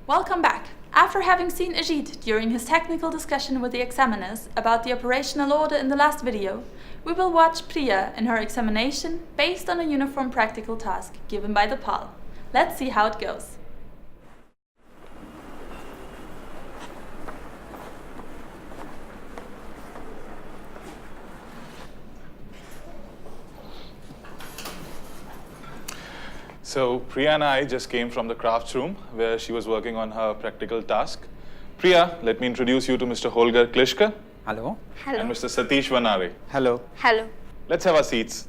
Welcome back. After having seen Ajit during his technical discussion with the examiners about the operational order in the last video, we will watch Priya in her examination based on a uniform practical task given by the PAL. Let's see how it goes. So Priya and I just came from the crafts room where she was working on her practical task. Priya, let me introduce you to Mr. Holger Klitschke. Hello. Hello. And Mr. Satish Vanare. Hello. Hello. Let's have our seats.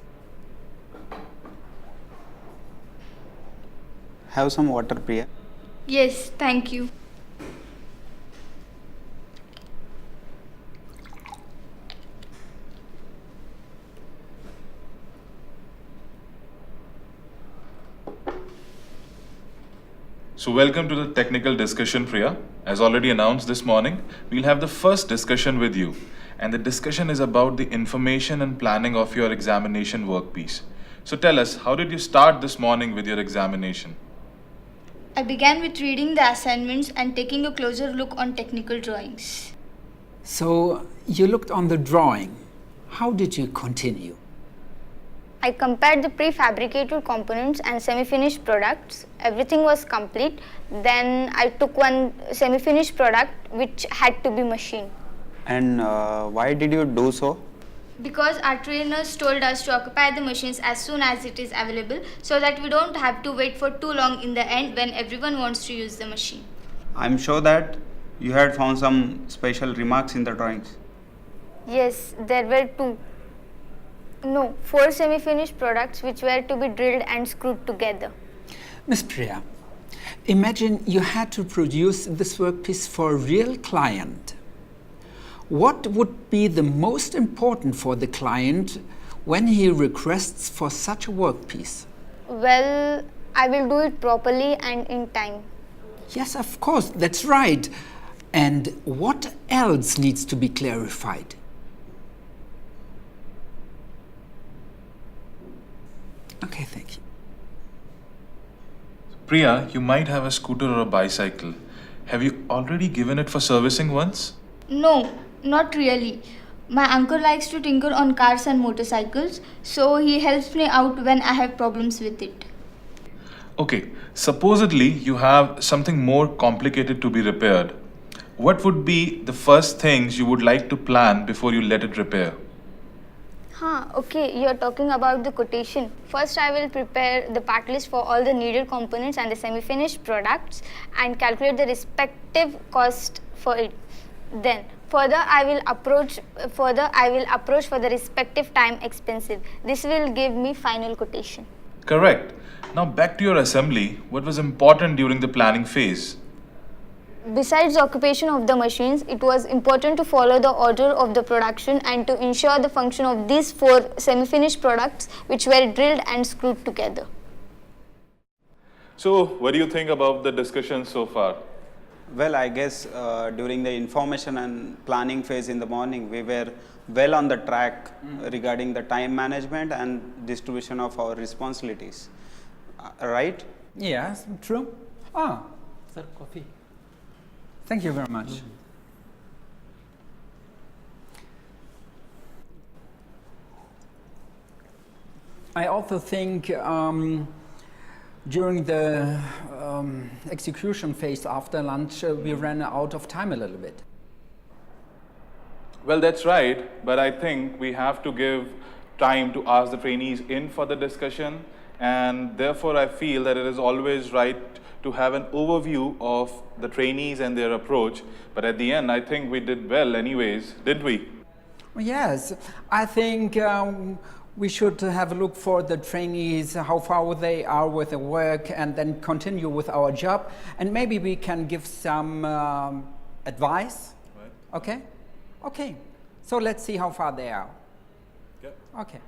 Have some water, Priya. Yes, thank you. So welcome to the technical discussion, Priya. As already announced this morning, we'll have the first discussion with you. And the discussion is about the information and planning of your examination workpiece. So tell us, how did you start this morning with your examination? I began with reading the assignments and taking a closer look on technical drawings. So you looked on the drawing. How did you continue? I compared the prefabricated components and semi-finished products. Everything was complete. Then I took one semi-finished product which had to be machined. And why did you do so? Because our trainers told us to occupy the machines as soon as it is available so that we don't have to wait for too long in the end when everyone wants to use the machine. I'm sure that you had found some special remarks in the drawings. Yes, there were four semi-finished products which were to be drilled and screwed together. Miss Priya, imagine you had to produce this workpiece for a real client. What would be the most important for the client when he requests for such a workpiece? Well, I will do it properly and in time. Yes, of course, that's right. And what else needs to be clarified? Okay, thank you. Priya, you might have a scooter or a bicycle. Have you already given it for servicing once? No, not really. My uncle likes to tinker on cars and motorcycles, so he helps me out when I have problems with it. Okay, supposedly you have something more complicated to be repaired. What would be the first things you would like to plan before you let it repair? Okay, you're talking about the quotation. First, I will prepare the part list for all the needed components and the semi-finished products and calculate the respective cost for it. Then, further I will approach for the respective time expensive. This will give me final quotation. Correct. Now back to your assembly. What was important during the planning phase? Besides the occupation of the machines, it was important to follow the order of the production and to ensure the function of these four semi-finished products which were drilled and screwed together. So, what do you think about the discussion so far? Well, I guess during the information and planning phase in the morning, we were well on the track regarding the time management and distribution of our responsibilities. Right? Yes, true. Sir, coffee. Thank you very much. I also think during the execution phase after lunch, we ran out of time a little bit. Well, that's right, but I think we have to give time to ask the trainees in for the discussion, and therefore I feel that it is always right to have an overview of the trainees and their approach. But at the end, I think we did well anyways, didn't we? Yes, I think we should have a look for the trainees, how far they are with the work, and then continue with our job. And maybe we can give some advice. Right. Okay? Okay. So let's see how far they are. Yep. Okay.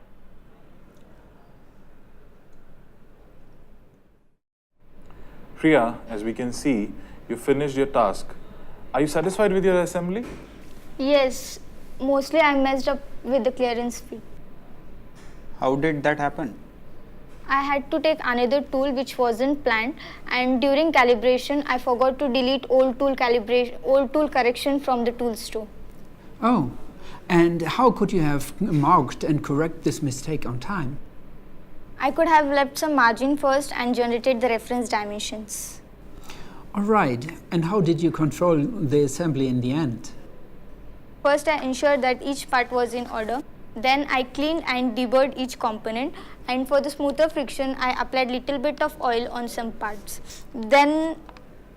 Priya, as we can see, you finished your task. Are you satisfied with your assembly? Yes, mostly I messed up with the clearance feet. How did that happen? I had to take another tool which wasn't planned, and during calibration I forgot to delete old tool correction from the tool store. Oh, and how could you have marked and correct this mistake on time? I could have left some margin first and generated the reference dimensions. All right, and how did you control the assembly in the end? First I ensured that each part was in order. Then I cleaned and deburred each component, and for the smoother friction I applied little bit of oil on some parts. Then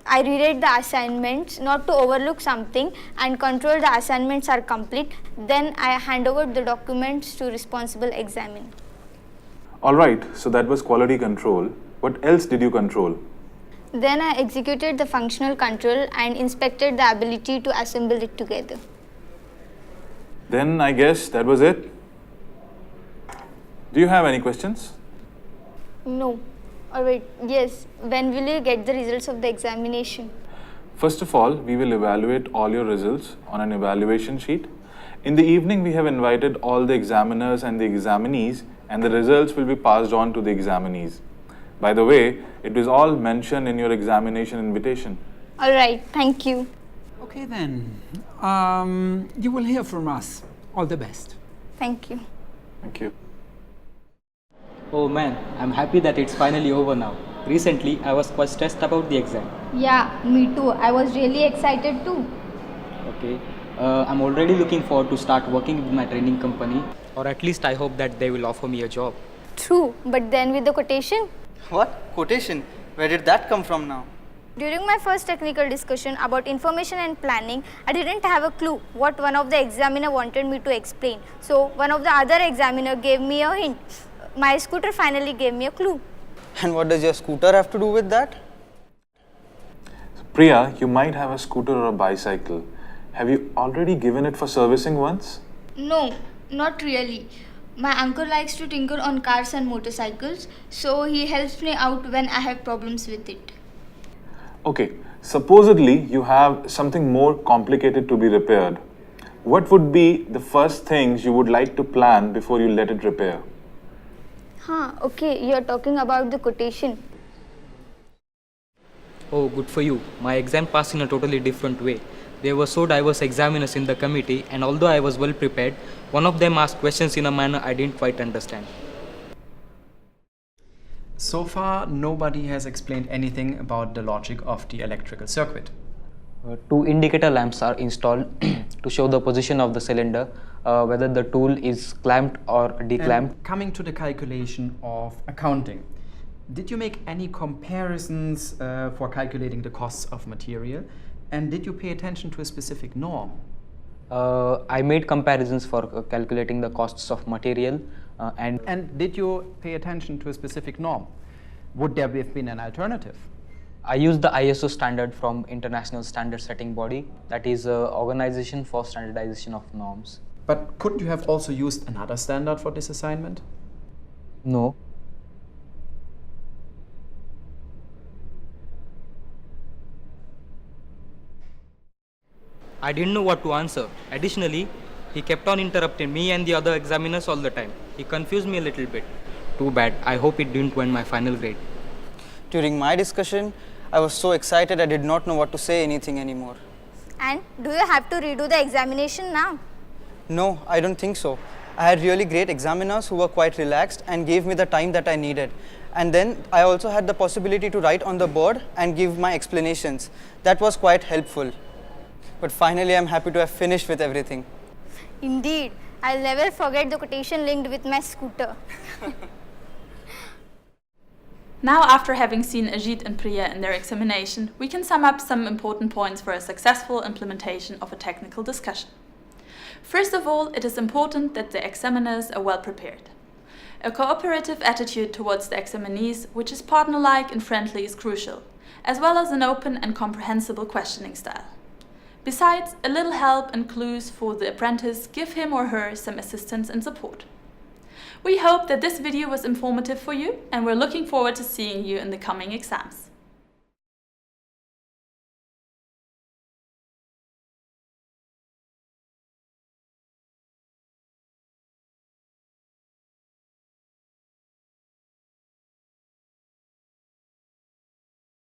I reread the assignments not to overlook something and control the assignments are complete. Then I hand over the documents to responsible examiner. Alright, so that was quality control. What else did you control? Then I executed the functional control and inspected the ability to assemble it together. Then I guess that was it. Do you have any questions? No. Or wait, yes. When will you get the results of the examination? First of all, we will evaluate all your results on an evaluation sheet. In the evening, we have invited all the examiners and the examinees, and the results will be passed on to the examinees. By the way, it is all mentioned in your examination invitation. All right, thank you. Okay then, you will hear from us. All the best. Thank you. Thank you. Oh man, I'm happy that it's finally over now. Recently, I was quite stressed about the exam. Yeah, me too. I was really excited too. Okay, I'm already looking forward to start working with my training company, or at least I hope that they will offer me a job. True, but then with the quotation? What? Quotation? Where did that come from now? During my first technical discussion about information and planning, I didn't have a clue what one of the examiner wanted me to explain. So one of the other examiner gave me a hint. My scooter finally gave me a clue. And what does your scooter have to do with that? Priya, you might have a scooter or a bicycle. Have you already given it for servicing once? No, not really. My uncle likes to tinker on cars and motorcycles, so he helps me out when I have problems with it. Okay, supposedly you have something more complicated to be repaired. What would be the first things you would like to plan before you let it repair? Okay, you're talking about the quotation. Oh, good for you. My exam passed in a totally different way. There were so diverse examiners in the committee, and although I was well prepared, one of them asked questions in a manner I didn't quite understand. So far, nobody has explained anything about the logic of the electrical circuit. Two indicator lamps are installed to show the position of the cylinder, whether the tool is clamped or declamped. And coming to the calculation of accounting, did you make any comparisons for calculating the costs of material? And did you pay attention to a specific norm? I made comparisons for calculating the costs of material And did you pay attention to a specific norm? Would there have been an alternative? I used the ISO standard from International Standard Setting Body, that is Organization for Standardization of Norms. But couldn't you have also used another standard for this assignment? No. I didn't know what to answer. Additionally, he kept on interrupting me and the other examiners all the time. He confused me a little bit. Too bad. I hope it didn't win my final grade. During my discussion, I was so excited I did not know what to say anything anymore. And do you have to redo the examination now? No, I don't think so. I had really great examiners who were quite relaxed and gave me the time that I needed. And then I also had the possibility to write on the board and give my explanations. That was quite helpful. But finally, I'm happy to have finished with everything. Indeed. I'll never forget the quotation linked with my scooter. Now, after having seen Ajit and Priya in their examination, we can sum up some important points for a successful implementation of a technical discussion. First of all, it is important that the examiners are well prepared. A cooperative attitude towards the examinees, which is partner-like and friendly, is crucial, as well as an open and comprehensible questioning style. Besides, a little help and clues for the apprentice give him or her some assistance and support. We hope that this video was informative for you, and we're looking forward to seeing you in the coming exams.